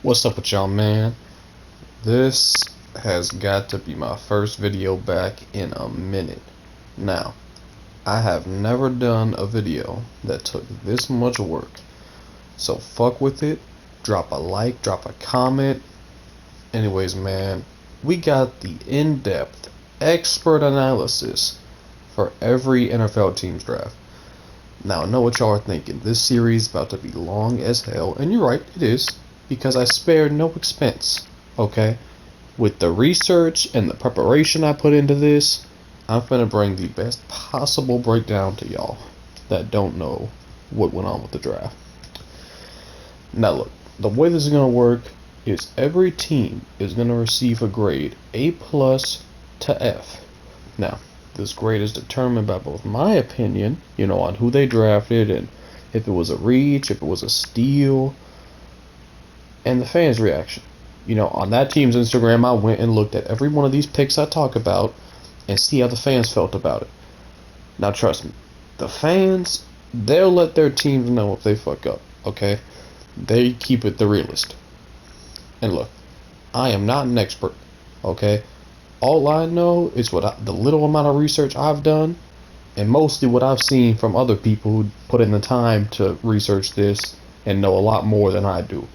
What's up with y'all, man? This has got to be my first video back in a minute. Now, I have never done a video that took this much work. So fuck with it. Drop a like, drop a comment. Anyways, man, we got the in-depth expert analysis for every NFL team's draft. Now, I know what y'all are thinking. This series is about to be long as hell, and you're right, it is, because I spared no expense, okay? With the research and the preparation I put into this, I'm gonna bring the best possible breakdown to y'all that don't know what went on with the draft. Now look, the way this is gonna work is every team is gonna receive a grade A+ to F. Now, this grade is determined by both my opinion, on who they drafted and if it was a reach, if it was a steal, and the fans' reaction. On that team's Instagram, I went and looked at every one of these picks I talk about and see how the fans felt about it. Now, trust me, the fans, they'll let their teams know if they fuck up, okay? They keep it the realest. And look, I am not an expert, okay? All I know is the little amount of research I've done, and mostly what I've seen from other people who put in the time to research this and know a lot more than I do,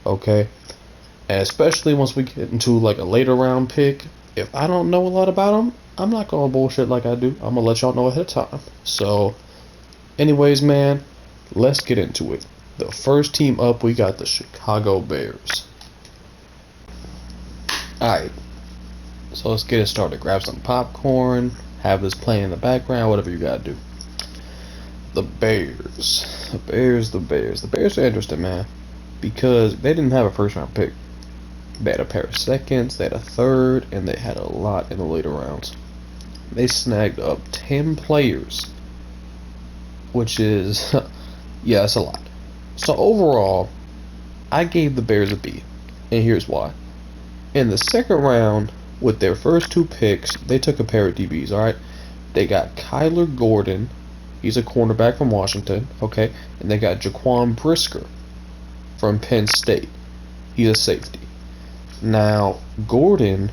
okay? And especially once we get into like a later round pick, if I don't know a lot about them, I'm not gonna bullshit like I do. I'm gonna let y'all know ahead of time. So, anyways, man, let's get into it. The first team up, we got the Chicago Bears. Alright, so let's get it started. Grab some popcorn, have this playing in the background, whatever you gotta do. The Bears. The Bears are interesting, man, because they didn't have a first round pick. They had a pair of seconds, they had a third, and they had a lot in the later rounds. They snagged up 10 players, which is, yeah, that's a lot. So overall, I gave the Bears a B, and here's why. In the second round, with their first two picks, they took a pair of DBs, alright? They got Kyler Gordon, he's a cornerback from Washington, okay? And they got Jaquan Brisker from Penn State, he's a safety. Now, Gordon,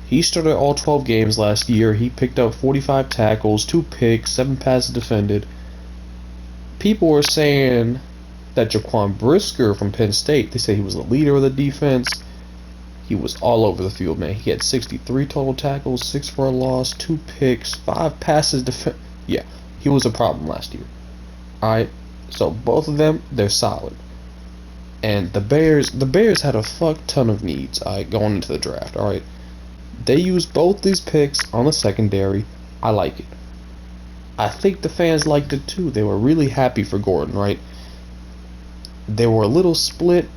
he started all 12 games last year. He picked up 45 tackles, 2 picks, 7 passes defended. People were saying that Jaquan Brisker from Penn State, they say he was the leader of the defense. He was all over the field, man. He had 63 total tackles, 6 for a loss, 2 picks, 5 passes defended. Yeah, he was a problem last year. Alright, so both of them, they're solid. And the Bears had a fuck ton of needs, going into the draft, alright? They used both these picks on the secondary. I like it. I think the fans liked it too. They were really happy for Gordon, right? They were a little split,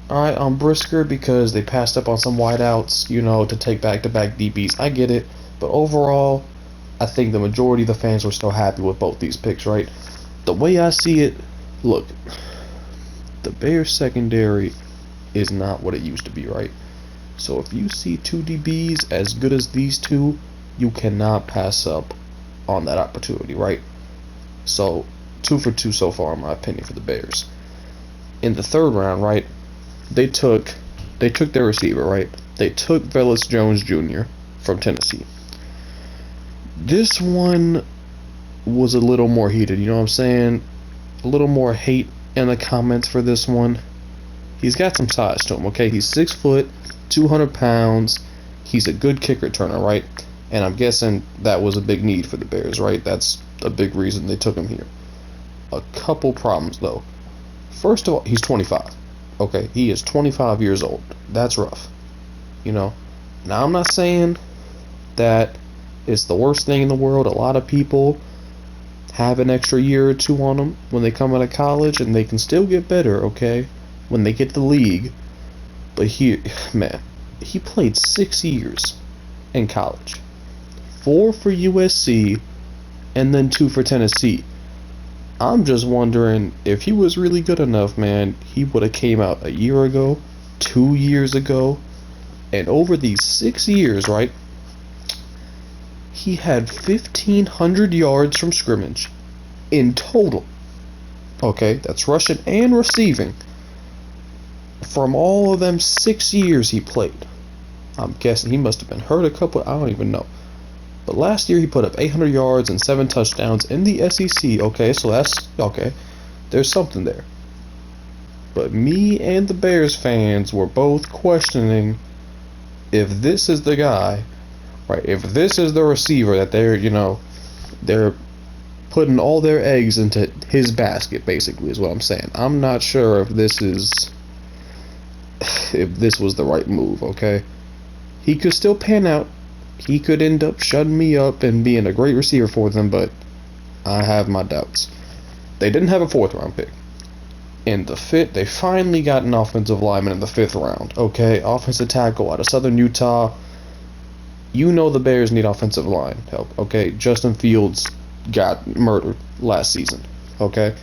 alright, on Brisker because they passed up on some wideouts, to take back-to-back DBs. I get it. But overall, I think the majority of the fans were still happy with both these picks, right? The way I see it, look, the Bears secondary is not what it used to be, right? So if you see 2 DBs as good as these two, you cannot pass up on that opportunity, right? So 2 for 2 so far, in my opinion, for the Bears. In the third round, right, they took their receiver, right? They took Velus Jones Jr. from Tennessee. This one was a little more heated, you know what I'm saying? A little more hate in the comments for this one. He's got some size to him, okay? He's 6 foot, 200 pounds. He's a good kick returner, right? And I'm guessing that was a big need for the Bears, right? That's a big reason they took him here. A couple problems, though. First of all, he's 25. Okay, he is 25 years old. That's rough. Now I'm not saying that it's the worst thing in the world. A lot of people have an extra year or 2 on them when they come out of college, and they can still get better, okay, when they get to the league. But he played 6 years in college, 4 for USC, and then 2 for Tennessee. I'm just wondering if he was really good enough, man. He would have came out a year ago, 2 years ago, and over these 6 years, right, he had 1,500 yards from scrimmage in total. Okay, that's rushing and receiving. From all of them 6 years he played, I'm guessing he must have been hurt a couple. I don't even know. But last year he put up 800 yards and 7 touchdowns in the SEC. Okay, so that's okay. There's something there. But me and the Bears fans were both questioning if this is the guy, right? If this is the receiver that they're putting all their eggs into his basket, basically, is what I'm saying. I'm not sure if this was the right move, okay? He could still pan out. He could end up shutting me up and being a great receiver for them, but I have my doubts. They didn't have a fourth round pick. In the fifth, they finally got an offensive lineman in the 5th round. Okay, offensive tackle out of Southern Utah. You know the Bears need offensive line help. Okay, Justin Fields got murdered last season. Okay.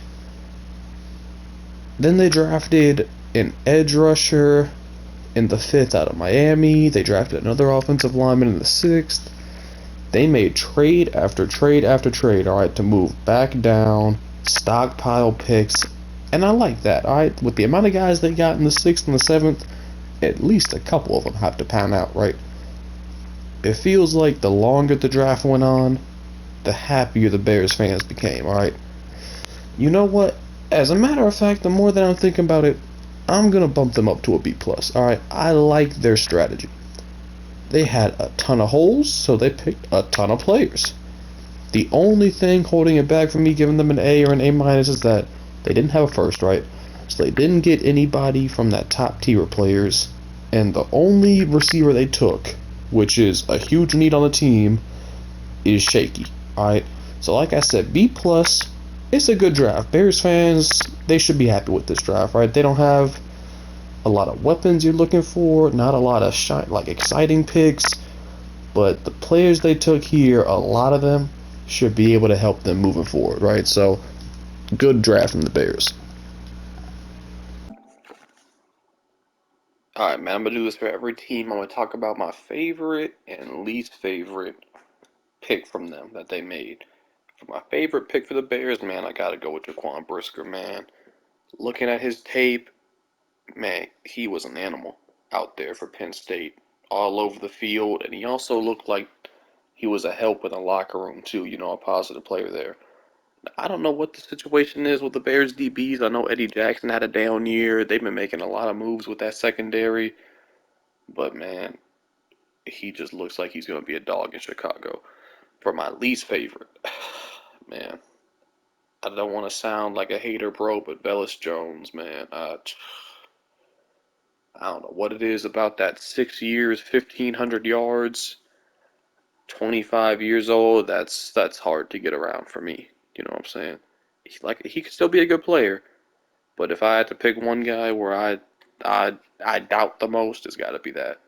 Then they drafted an edge rusher in the 5th out of Miami. They drafted another offensive lineman in the 6th. They made trade after trade after trade, alright, to move back down, stockpile picks, and I like that, alright? With the amount of guys they got in the 6th and the 7th, at least a couple of them have to pan out, right? It feels like the longer the draft went on, the happier the Bears fans became, alright? You know what? As a matter of fact, the more that I'm thinking about it, I'm gonna bump them up to a B+. Alright, I like their strategy. They had a ton of holes, so they picked a ton of players. The only thing holding it back from me giving them an A or an A- is that they didn't have a first, right? So they didn't get anybody from that top tier players. And the only receiver they took, which is a huge need on the team, is shaky. Alright? So like I said, B+, it's a good draft. Bears fans, they should be happy with this draft, right? They don't have a lot of weapons you're looking for, not a lot of exciting picks, but the players they took here, a lot of them should be able to help them moving forward, right? So, good draft from the Bears. Alright, man, I'm going to do this for every team. I'm going to talk about my favorite and least favorite pick from them that they made. For my favorite pick for the Bears, man, I got to go with Jaquan Brisker, man. Looking at his tape, man, he was an animal out there for Penn State, all over the field, and he also looked like he was a help in the locker room too. A positive player there. I don't know what the situation is with the Bears DBs. I know Eddie Jackson had a down year. They've been making a lot of moves with that secondary, but man, he just looks like he's going to be a dog in Chicago. For my least favorite, man, I don't want to sound like a hater, bro, but Velus Jones, man, I don't know what it is about that 6 years, 1,500 yards, 25 years old. That's hard to get around for me. You know what I'm saying? He could still be a good player, but if I had to pick one guy where I doubt the most, it's got to be that.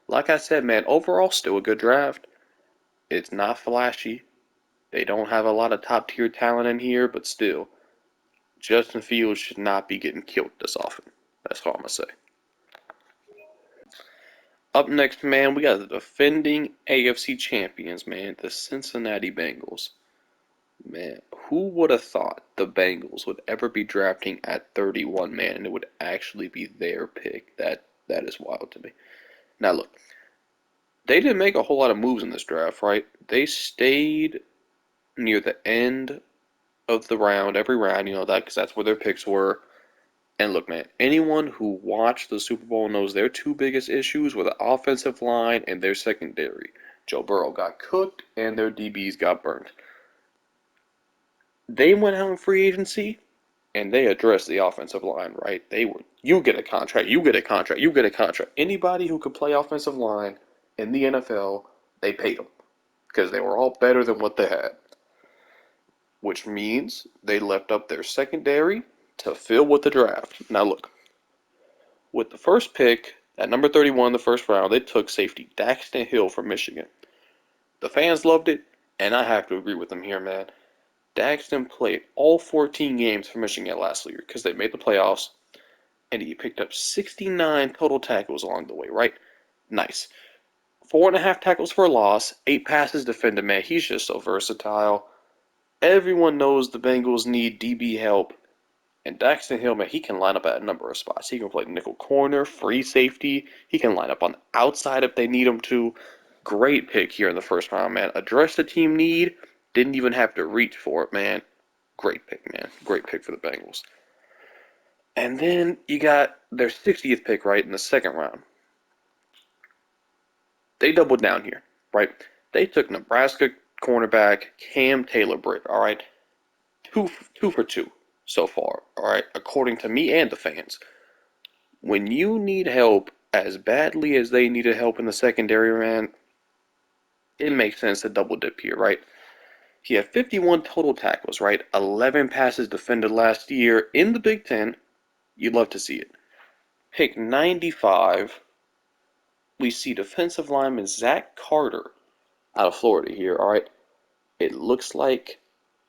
Like I said, man, overall still a good draft. It's not flashy. They don't have a lot of top tier talent in here, but still, Justin Fields should not be getting killed this often. That's all I'm gonna say. Up next, man, we got the defending AFC champions, man, the Cincinnati Bengals. Man, who would have thought the Bengals would ever be drafting at 31, man, and it would actually be their pick? That is wild to me. Now look, they didn't make a whole lot of moves in this draft, right? They stayed near the end of the round, every round, that because that's where their picks were. And look, man, anyone who watched the Super Bowl knows their two biggest issues were the offensive line and their secondary. Joe Burrow got cooked and their DBs got burnt. They went out in free agency and they addressed the offensive line, right? They were, you get a contract, you get a contract, you get a contract. Anybody who could play offensive line in the NFL, they paid them because they were all better than what they had. Which means they left up their secondary to fill with the draft. Now look, with the first pick, at number 31 in the first round, they took safety Daxton Hill from Michigan. The fans loved it, and I have to agree with them here, man. Daxton played all 14 games for Michigan last year because they made the playoffs, and he picked up 69 total tackles along the way, right? Nice. 4.5 tackles for a loss, 8 passes defended, man. He's just so versatile. Everyone knows the Bengals need DB help, And Daxton Hill, man, he can line up at a number of spots. He can play nickel corner, free safety. He can line up on the outside if they need him to. Great pick here in the first round, man. Address the team need. Didn't even have to reach for it, man. Great pick, man. Great pick for the Bengals. And then you got their 60th pick, right, in the second round. They doubled down here, right? They took Nebraska cornerback Cam Taylor-Britt, all right? Two for two so far, all right, according to me and the fans. When you need help as badly as they needed help in the secondary, man, it makes sense to double dip here, right? He had 51 total tackles, right? 11 passes defended last year in the Big Ten. You'd love to see it. Pick 95, we see defensive lineman Zach Carter out of Florida here, all right? It looks like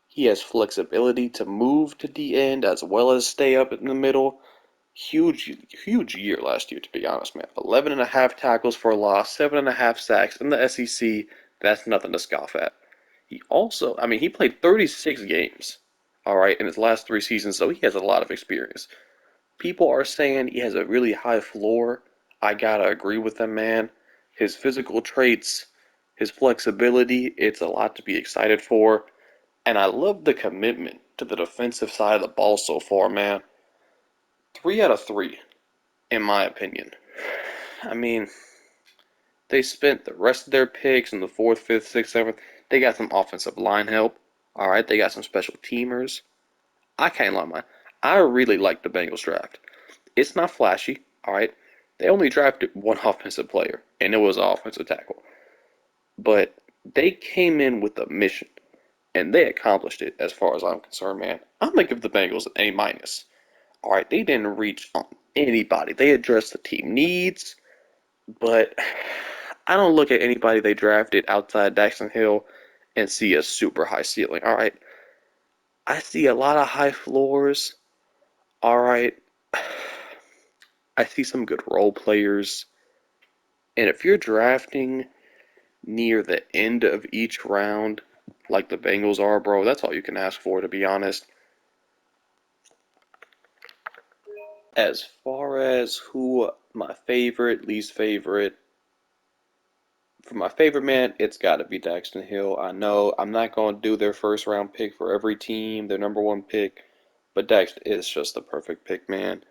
he has flexibility to move to the end as well as stay up in the middle. Huge year last year, to be honest, man. 11 and a half tackles for a loss, 7.5 sacks in the SEC. That's nothing to scoff at. He also, I mean, he played 36 games, all right, in his last 3 seasons, so he has a lot of experience. People are saying he has a really high floor. I gotta agree with them, man. His physical traits, his flexibility, it's a lot to be excited for. And I love the commitment to the defensive side of the ball so far, man. 3 out of 3, in my opinion. I mean, they spent the rest of their picks in the 4th, 5th, 6th, 7th. They got some offensive line help. All right, they got some special teamers. I can't lie, man. I really like the Bengals draft. It's not flashy, all right. They only drafted one offensive player, and it was an offensive tackle. But they came in with a mission, and they accomplished it as far as I'm concerned, man. I'm going to give the Bengals an A minus. All right, they didn't reach on anybody. They addressed the team needs, but I don't look at anybody they drafted outside Daxton Hill and see a super high ceiling. All right, I see a lot of high floors. All right, I see some good role players. And if you're drafting near the end of each round, like the Bengals are, bro, that's all you can ask for, to be honest. As far as who my favorite, least favorite, for my favorite, man, it's got to be Daxton Hill. I know I'm not going to do their first round pick for every team, their number one pick, but Daxton is just the perfect pick, man.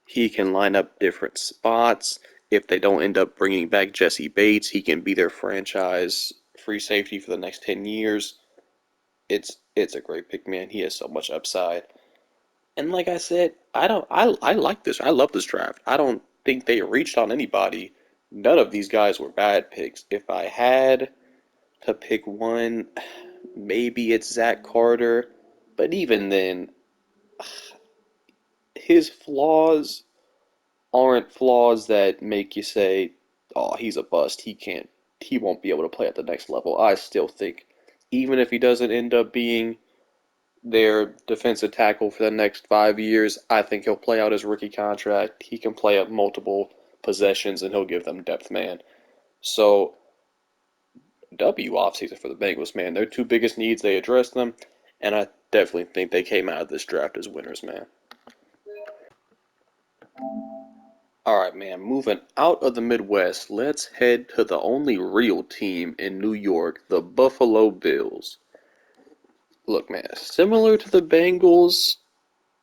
He can line up different spots. If they don't end up bringing back Jesse Bates, he can be their franchise free safety for the next 10 years. It's a great pick, man. He has so much upside. And like I said, I like this. I love this draft. I don't think they reached on anybody. None of these guys were bad picks. If I had to pick one, maybe it's Zach Carter. But even then, his flaws aren't flaws that make you say, "Oh, he's a bust. He won't be able to play at the next level." I still think, even if he doesn't end up being their defensive tackle for the next 5 years, I think he'll play out his rookie contract. He can play up multiple possessions and he'll give them depth, man. So, W offseason for the Bengals, man. Their two biggest needs, they addressed them, and I definitely think they came out of this draft as winners, man. All right, man. Moving out of the Midwest, let's head to the only real team in New York, the Buffalo Bills. Look, man, similar to the Bengals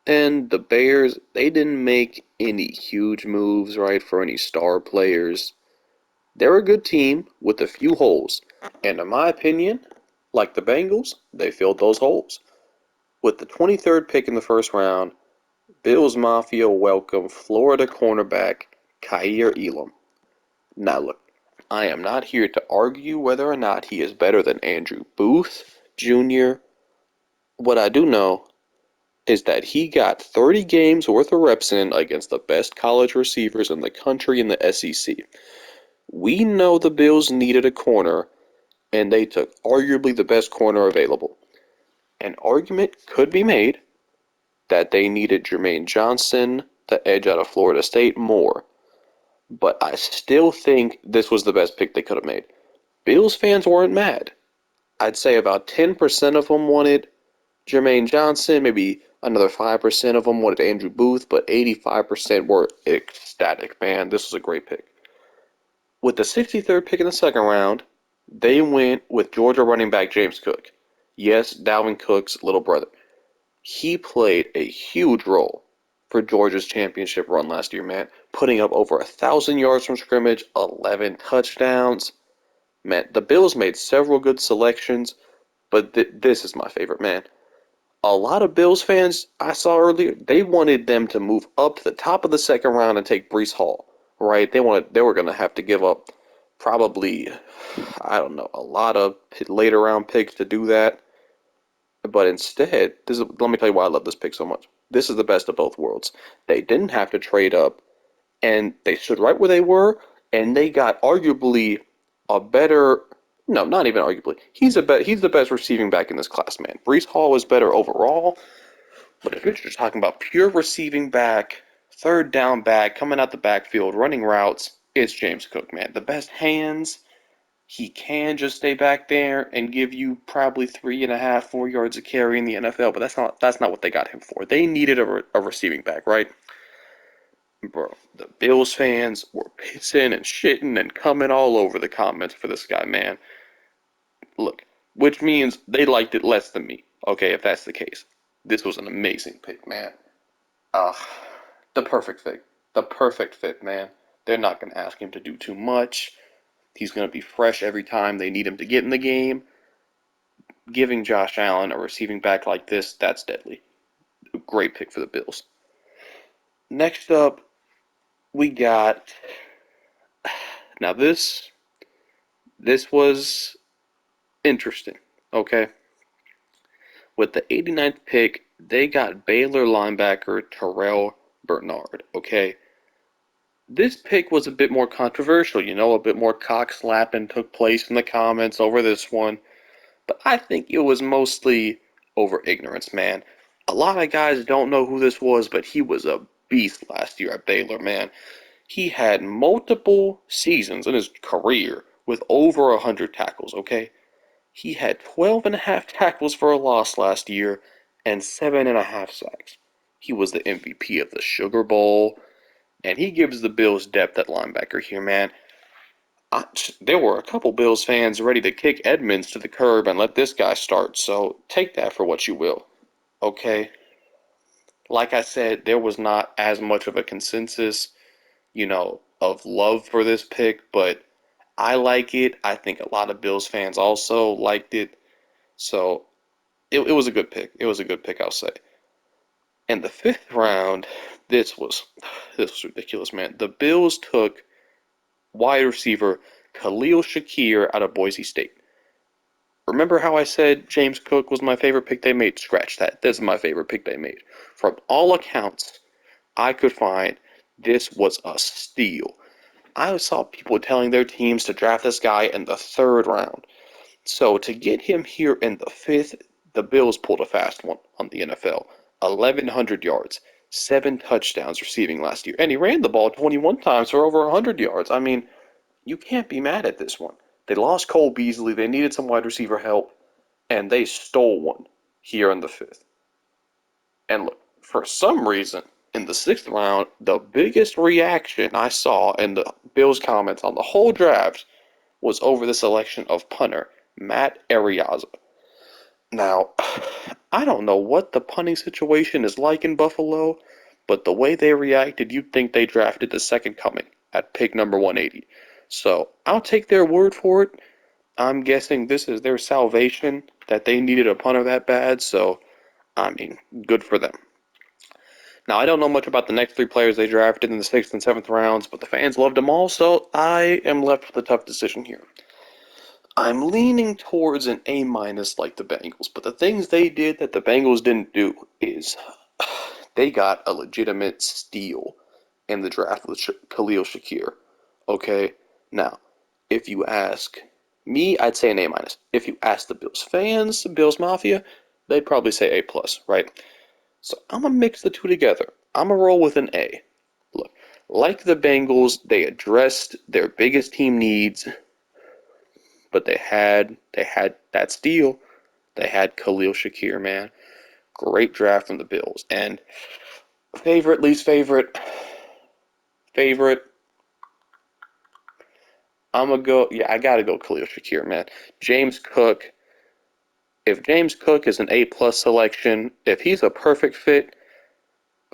and the Bears, they didn't make any huge moves, right, for any star players. They're a good team with a few holes. And in my opinion, like the Bengals, they filled those holes. With the 23rd pick in the first round, Bills Mafia welcomed Florida cornerback Kaiir Elam. Now look, I am not here to argue whether or not he is better than Andrew Booth Jr. What I do know is that he got 30 games worth of reps in against the best college receivers in the country in the SEC. We know the Bills needed a corner, and they took arguably the best corner available. An argument could be made that they needed Jermaine Johnson, the edge out of Florida State, more. But I still think this was the best pick they could have made. Bills fans weren't mad. I'd say about 10% of them wanted Jermaine Johnson, maybe Another 5% of them wanted Andrew Booth, but 85% were ecstatic. Man, this was a great pick. With the 63rd pick in the second round, they went with Georgia running back James Cook. Yes, Dalvin Cook's little brother. He played a huge role for Georgia's championship run last year, man. Putting up over 1,000 yards from scrimmage, 11 touchdowns. Man, the Bills made several good selections, but this is my favorite, man. A lot of Bills fans I saw earlier, they wanted them to move up to the top of the second round and take Breece Hall, right? They were going to have to give up probably, I don't know, a lot of later round picks to do that. But instead, let me tell you why I love this pick so much. This is the best of both worlds. They didn't have to trade up, and they stood right where they were, and they got arguably a better. No, not even arguably. He's the best receiving back in this class, man. Breece Hall was better overall, but if you're just talking about pure receiving back, third down back, coming out the backfield, running routes, it's James Cook, man. The best hands. He can just stay back there and give you probably 3.5, 4 yards of carry in the NFL, but that's not what they got him for. They needed a receiving back, right? Bro, the Bills fans were pissing and shitting and coming all over the comments for this guy, man. Look, which means they liked it less than me. Okay, if that's the case. This was an amazing pick, man. Uh, the perfect fit. The perfect fit, man. They're not going to ask him to do too much. He's going to be fresh every time they need him to get in the game. Giving Josh Allen a receiving back like this, that's deadly. A great pick for the Bills. Next up, we got. Now this was interesting. Okay, with the 89th pick, they got Baylor linebacker Terrell Bernard. Okay, this pick was a bit more controversial. A bit more cock slapping took place in the comments over this one. But I think it was mostly over ignorance, man. A lot of guys don't know who this was, but he was a beast last year at Baylor, man. He had multiple seasons in his career with over 100 tackles, okay? He had 12 and a half tackles for a loss last year and 7.5 sacks. He was the MVP of the Sugar Bowl, and he gives the Bills depth at linebacker here, man. There were a couple Bills fans ready to kick Edmonds to the curb and let this guy start, so take that for what you will. Okay? Like I said, there was not as much of a consensus, of love for this pick, but I like it. I think a lot of Bills fans also liked it. So it was a good pick. It was a good pick, I'll say. And the fifth round, this was ridiculous, man. The Bills took wide receiver Khalil Shakir out of Boise State. Remember how I said James Cook was my favorite pick they made? Scratch that. This is my favorite pick they made. From all accounts I could find, this was a steal. I saw people telling their teams to draft this guy in the third round. So to get him here in the fifth, the Bills pulled a fast one on the NFL. 1,100 yards, 7 touchdowns receiving last year. And he ran the ball 21 times for over 100 yards. I mean, you can't be mad at this one. They lost Cole Beasley. They needed some wide receiver help, and they stole one here in the fifth. And look, for some reason, in the sixth round, the biggest reaction I saw in the Bills' comments on the whole draft was over the selection of punter Matt Ariaza. Now, I don't know what the punting situation is like in Buffalo, but the way they reacted, you'd think they drafted the second coming at pick number 180. So I'll take their word for it. I'm guessing this is their salvation that they needed a punter that bad. So, I mean, good for them. Now, I don't know much about the next three players they drafted in the sixth and seventh rounds, but the fans loved them all, so I am left with a tough decision here. I'm leaning towards an A minus like the Bengals, but the things they did that the Bengals didn't do is they got a legitimate steal in the draft with Khalil Shakir. Okay, now if you ask me, I'd say an A minus. If you ask the Bills fans, the Bills Mafia, they'd probably say A plus, right? So I'm gonna mix the two together. I'm gonna roll with an A. Look, like the Bengals, they addressed their biggest team needs, but they had that steal. They had Khalil Shakir, man. Great draft from the Bills. And favorite, least favorite, favorite. I'm gonna go. Yeah, I gotta go Khalil Shakir, man. James Cook. If James Cook is an A+ selection, if he's a perfect fit,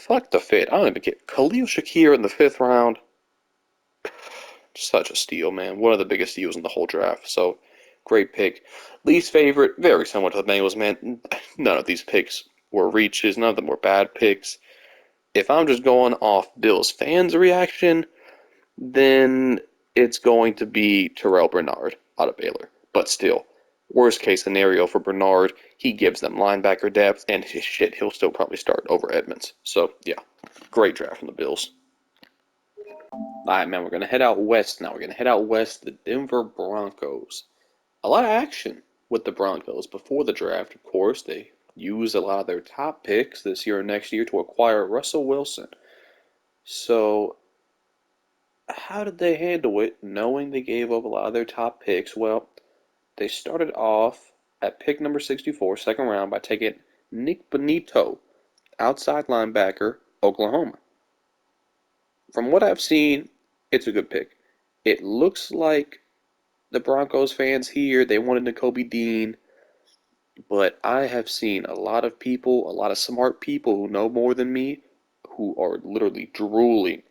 fuck the fit. I don't even get Khalil Shakir in the 5th round. Such a steal, man. One of the biggest steals in the whole draft. So, great pick. Least favorite, very similar to the Bengals, man. None of these picks were reaches. None of them were bad picks. If I'm just going off Bills fans' reaction, then it's going to be Terrell Bernard out of Baylor. But still, worst case scenario for Bernard, he gives them linebacker depth, and shit, he'll still probably start over Edmonds. So, yeah, great draft from the Bills. All right, man, we're going to head out west now. We're going to head out west to the Denver Broncos. A lot of action with the Broncos before the draft, of course. They used a lot of their top picks this year and next year to acquire Russell Wilson. So, how did they handle it knowing they gave up a lot of their top picks? Well, they started off at pick number 64, 2nd round, by taking Nick Bonito, outside linebacker, Oklahoma. From what I've seen, it's a good pick. It looks like the Broncos fans here, they wanted Nakobe Dean, but I have seen a lot of people, a lot of smart people who know more than me, who are literally drooling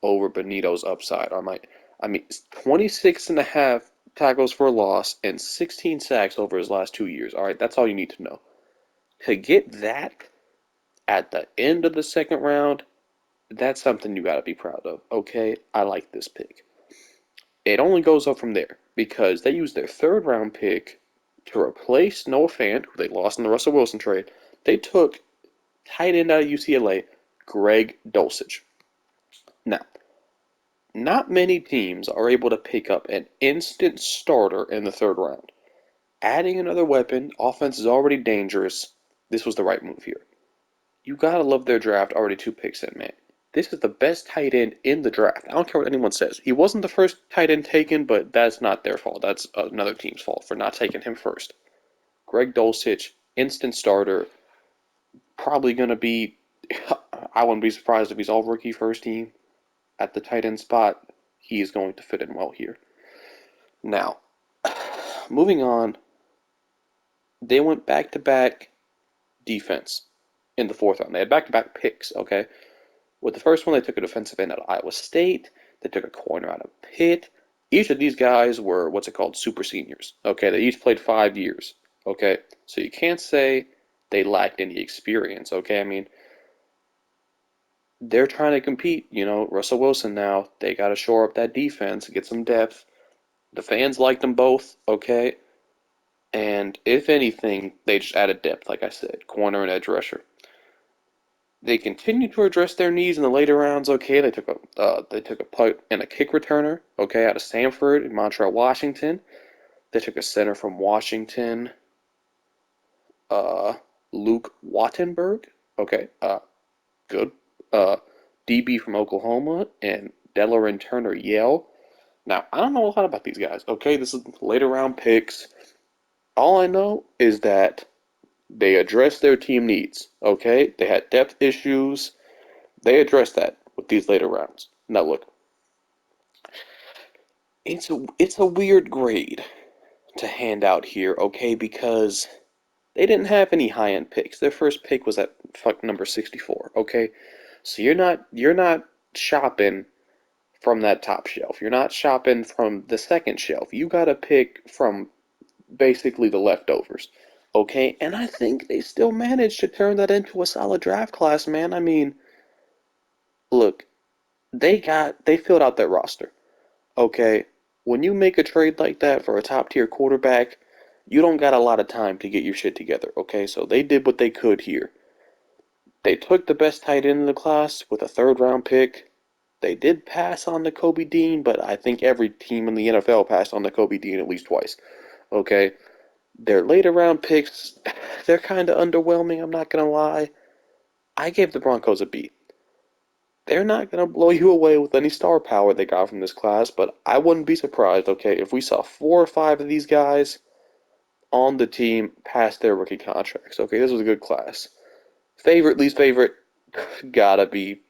over Benito's upside. I mean, 26 and a half tackles for a loss and 16 sacks over his last 2 years. All right, that's all you need to know. To get that at the end of the 2nd round, that's something you got to be proud of. Okay, I like this pick. It only goes up from there because they used their 3rd round pick to replace Noah Fant, who they lost in the Russell Wilson trade. They took tight end out of UCLA, Greg Dulcich. Now, not many teams are able to pick up an instant starter in the 3rd round. Adding another weapon, offense is already dangerous. This was the right move here. You gotta love their draft already 2 picks in, man. This is the best tight end in the draft. I don't care what anyone says. He wasn't the first tight end taken, but that's not their fault. That's another team's fault for not taking him first. Greg Dulcich, instant starter, probably gonna be. I wouldn't be surprised if he's all rookie first team at the tight end spot. He is going to fit in well here. Now, moving on, they went back to back defense in the 4th round. They had back to back picks, okay? With the first one, they took a defensive end out of Iowa State. They took a corner out of Pitt. Each of these guys were what's it called? Super seniors. Okay, they each played 5 years. Okay, so you can't say they lacked any experience. Okay, I mean, they're trying to compete. You know, Russell Wilson now. They got to shore up that defense, get some depth. The fans like them both. Okay, and if anything, they just added depth, like I said, corner and edge rusher. They continued to address their needs in the later rounds. Okay, they took a punt and a kick returner. Okay, out of Stanford in Montreal, Washington. They took a center from Washington, Luke Wattenberg. Okay, good. DB from Oklahoma and Delarin Turner, Yale. Now I don't know a lot about these guys. Okay, this is later round picks. All I know is that they addressed their team needs. Okay, they had depth issues. They addressed that with these later rounds. Now look, it's a weird grade to hand out here, okay? Because they didn't have any high end picks. Their first pick was at fuck number 64, okay? So you're not shopping from that top shelf. You're not shopping from the second shelf. You got to pick from basically the leftovers. Okay? And I think they still managed to turn that into a solid draft class, man. I mean, look, they filled out their roster. Okay, when you make a trade like that for a top tier quarterback, you don't got a lot of time to get your shit together. Okay, so they did what they could here. They took the best tight end in the class with a 3rd round pick. They did pass on to Kobe Dean, but I think every team in the NFL passed on to Kobe Dean at least twice. Okay, their later round picks, they're kind of underwhelming, I'm not going to lie. I gave the Broncos a B. They're not going to blow you away with any star power they got from this class, but I wouldn't be surprised, okay, if we saw 4 or 5 of these guys on the team past their rookie contracts. Okay, this was a good class. Favorite, least favorite, gotta be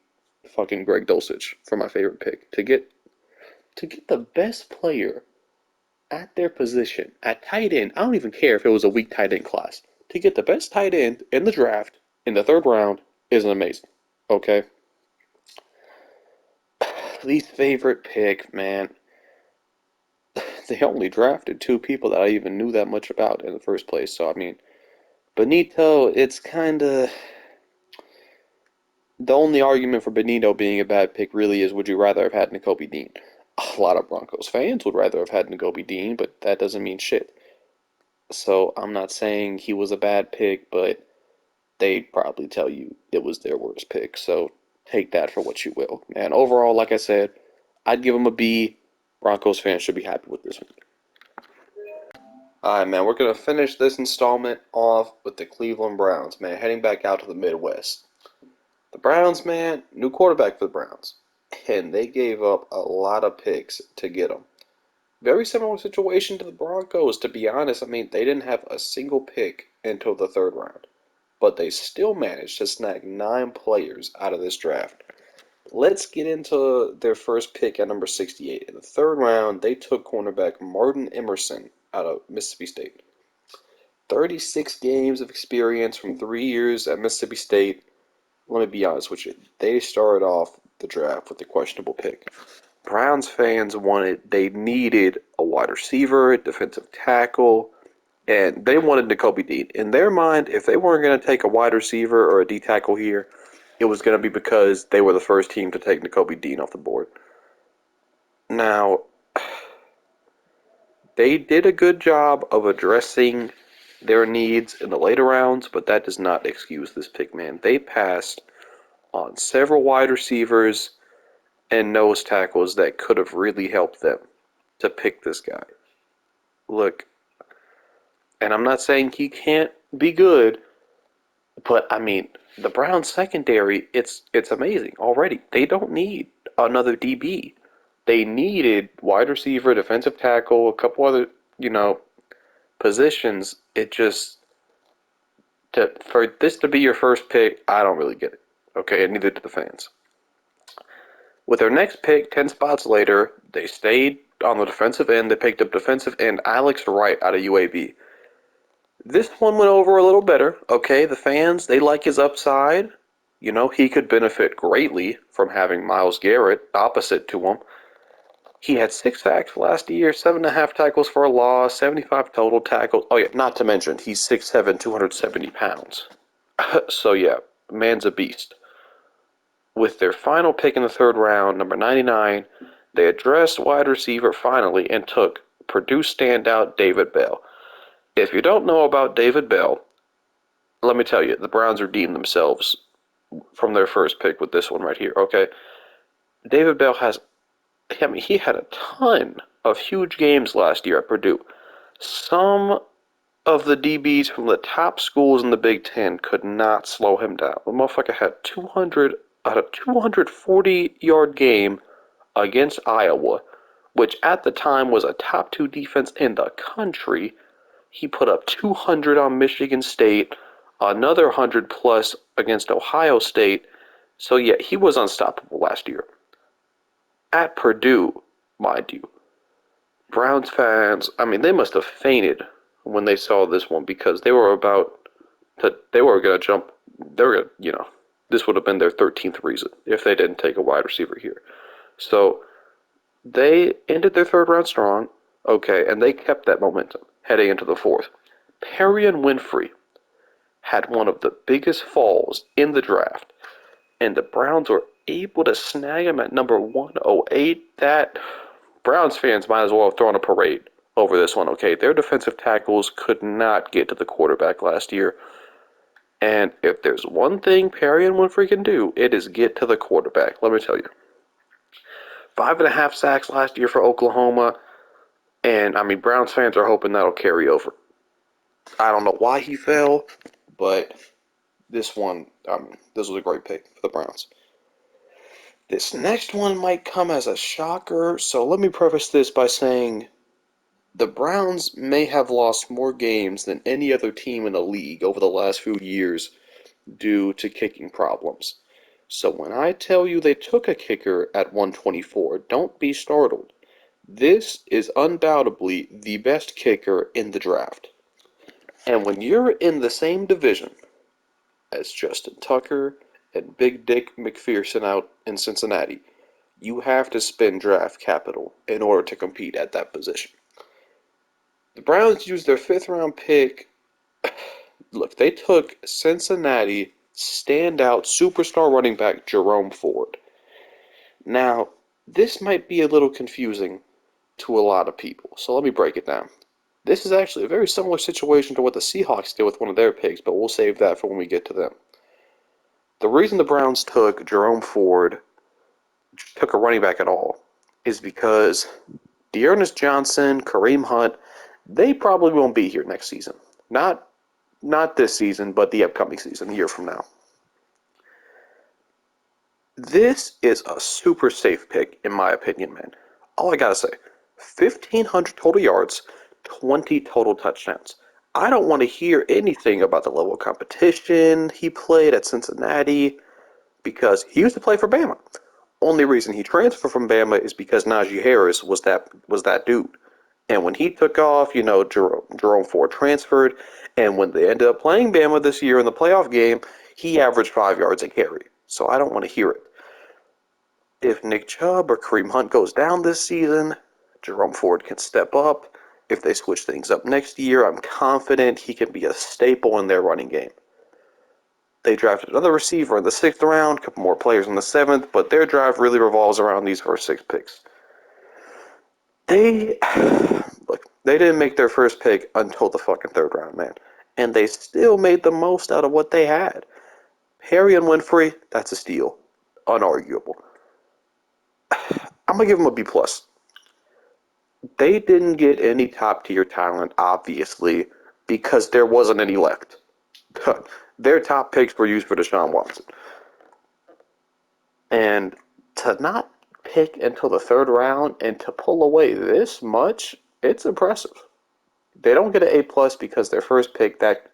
fucking Greg Dulcich for my favorite pick. To get the best player at their position at tight end. I don't even care if it was a weak tight end class. To get the best tight end in the draft in the third round is amazing. Okay. Least favorite pick, man. They only drafted two people that I even knew that much about in the first place. So I mean, Benito, it's kind of the only argument for Benito being a bad pick really is would you rather have had Nakobe Dean? A lot of Broncos fans would rather have had Nakobe Dean, but that doesn't mean shit. So I'm not saying he was a bad pick, but they'd probably tell you it was their worst pick. So take that for what you will. And overall, like I said, I'd give him a B. Broncos fans should be happy with this one. All right, man, we're going to finish this installment off with the Cleveland Browns, man, heading back out to the Midwest. The Browns, man, new quarterback for the Browns. And they gave up a lot of picks to get him. Very similar situation to the Broncos, to be honest. I mean, they didn't have a single pick until the third round, but they still managed to snag 9 players out of this draft. Let's get into their first pick at number 68. In the third round, they took cornerback Martin Emerson out of Mississippi State. 36 games of experience from 3 years at Mississippi State. Let me be honest with you. They started off the draft with a questionable pick. Browns fans they needed a wide receiver, defensive tackle, and they wanted Nakobe Dean. In their mind, if they weren't going to take a wide receiver or a D tackle here, it was going to be because they were the first team to take Nakobe Dean off the board. Now, they did a good job of addressing their needs in the later rounds, but that does not excuse this pick, man. They passed on several wide receivers and nose tackles that could have really helped them to pick this guy. Look, and I'm not saying he can't be good, but I mean, the Browns secondary, it's amazing already. They don't need another DB. They needed wide receiver, defensive tackle, a couple other, positions. It just for this to be your first pick, I don't really get it. Okay, and neither do the fans. With their next pick, 10 spots later, they stayed on the defensive end. They picked up defensive end Alex Wright out of UAB. This one went over a little better. Okay, the fans, they like his upside. He could benefit greatly from having Myles Garrett opposite to him. He had 6 sacks last year, 7.5 tackles for a loss, 75 total tackles. Oh, yeah, not to mention, he's 6'7", 270 pounds. So, yeah, man's a beast. With their final pick in the third round, number 99, they addressed wide receiver finally and took Purdue standout David Bell. If you don't know about David Bell, let me tell you, the Browns redeemed themselves from their first pick with this one right here, okay? David Bell he had a ton of huge games last year at Purdue. Some of the DBs from the top schools in the Big Ten could not slow him down. The motherfucker had 240-yard game against Iowa, which at the time was a top 2 defense in the country. He put up 200 on Michigan State, another 100 plus against Ohio State. So yeah, he was unstoppable last year. At Purdue, mind you. Browns fans, I mean, they must have fainted when they saw this one because they were going to jump. They were going to, this would have been their 13th reason if they didn't take a wide receiver here. So they ended their third round strong, okay, and they kept that momentum heading into the fourth. Perrion Winfrey had one of the biggest falls in the draft, and the Browns were able to snag him at number 108. That Browns fans might as well have thrown a parade over this one, okay? Their defensive tackles could not get to the quarterback last year. And if there's one thing Perrion Winfrey can do, it is get to the quarterback. Let me tell you. 5.5 sacks last year for Oklahoma. And, I mean, Browns fans are hoping that'll carry over. I don't know why he fell, but this was a great pick for the Browns. This next one might come as a shocker, so let me preface this by saying the Browns may have lost more games than any other team in the league over the last few years, due to kicking problems. So when I tell you they took a kicker at 124, don't be startled. This is undoubtedly the best kicker in the draft. And when you're in the same division as Justin Tucker and Big Dick McPherson out in Cincinnati, you have to spend draft capital in order to compete at that position. The Browns used their fifth round pick. Look, they took Cincinnati standout superstar running back Jerome Ford. Now, this might be a little confusing to a lot of people, so let me break it down. This is actually a very similar situation to what the Seahawks did with one of their picks, but we'll save that for when we get to them. The reason the Browns took Jerome Ford, took a running back at all, is because Dearness Johnson, Kareem Hunt, they probably won't be here next season. Not this season, but the upcoming season, a year from now. This is a super safe pick, in my opinion, man. All I gotta say, 1,500 total yards, 20 total touchdowns. I don't want to hear anything about the level of competition he played at Cincinnati because he used to play for Bama. Only reason he transferred from Bama is because Najee Harris was that dude. And when he took off, Jerome Ford transferred, and when they ended up playing Bama this year in the playoff game, he averaged 5 yards a carry. So I don't want to hear it. If Nick Chubb or Kareem Hunt goes down this season, Jerome Ford can step up. If they switch things up next year, I'm confident he can be a staple in their running game. They drafted another receiver in the 6th round, a couple more players in the 7th, but their draft really revolves around these first 6 picks. They didn't make their first pick until the fucking 3rd round, man. And they still made the most out of what they had. Harry and Winfrey, that's a steal. Unarguable. I'm going to give them a B+. They didn't get any top-tier talent, obviously, because there wasn't any left. Their top picks were used for Deshaun Watson. And to not pick until the 3rd round and to pull away this much, it's impressive. They don't get an A+ because their first pick, that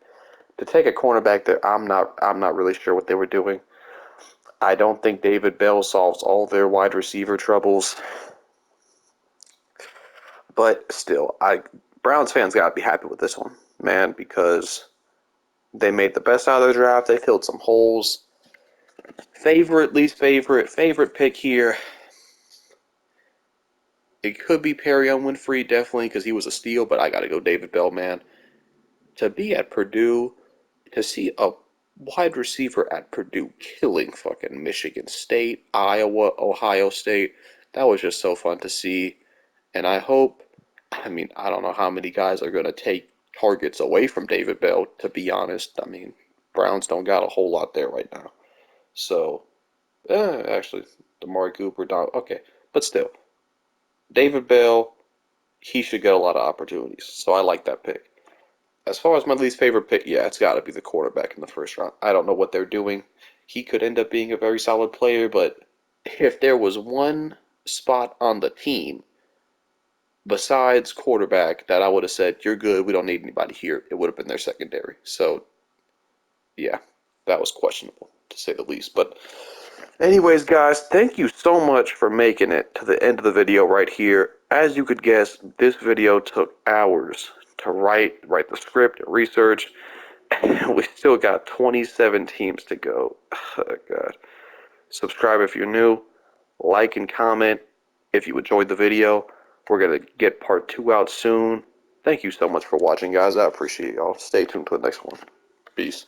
to take a cornerback there, I'm not really sure what they were doing. I don't think David Bell solves all their wide receiver troubles. But still, Browns fans gotta be happy with this one, man, because they made the best out of their draft. They filled some holes. Favorite, least favorite pick here. It could be Perrion Winfrey, definitely, because he was a steal, but I gotta go David Bell, man. To be at Purdue, to see a wide receiver at Purdue killing fucking Michigan State, Iowa, Ohio State, that was just so fun to see. And I don't know how many guys are going to take targets away from David Bell, to be honest. Browns don't got a whole lot there right now. So, actually, DeMar Cooper, okay. But still, David Bell, he should get a lot of opportunities. So I like that pick. As far as my least favorite pick, yeah, it's got to be the quarterback in the 1st round. I don't know what they're doing. He could end up being a very solid player, but if there was one spot on the team besides quarterback that I would have said, you're good, we don't need anybody here, it would have been their secondary. So, yeah, that was questionable, to say the least. But anyways, guys, thank you so much for making it to the end of the video right here. As you could guess, this video took hours to write the script, research, and we still got 27 teams to go. Oh, God. Subscribe if you're new. Like and comment if you enjoyed the video. We're going to get part 2 out soon. Thank you so much for watching, guys. I appreciate y'all. Stay tuned for the next one. Peace.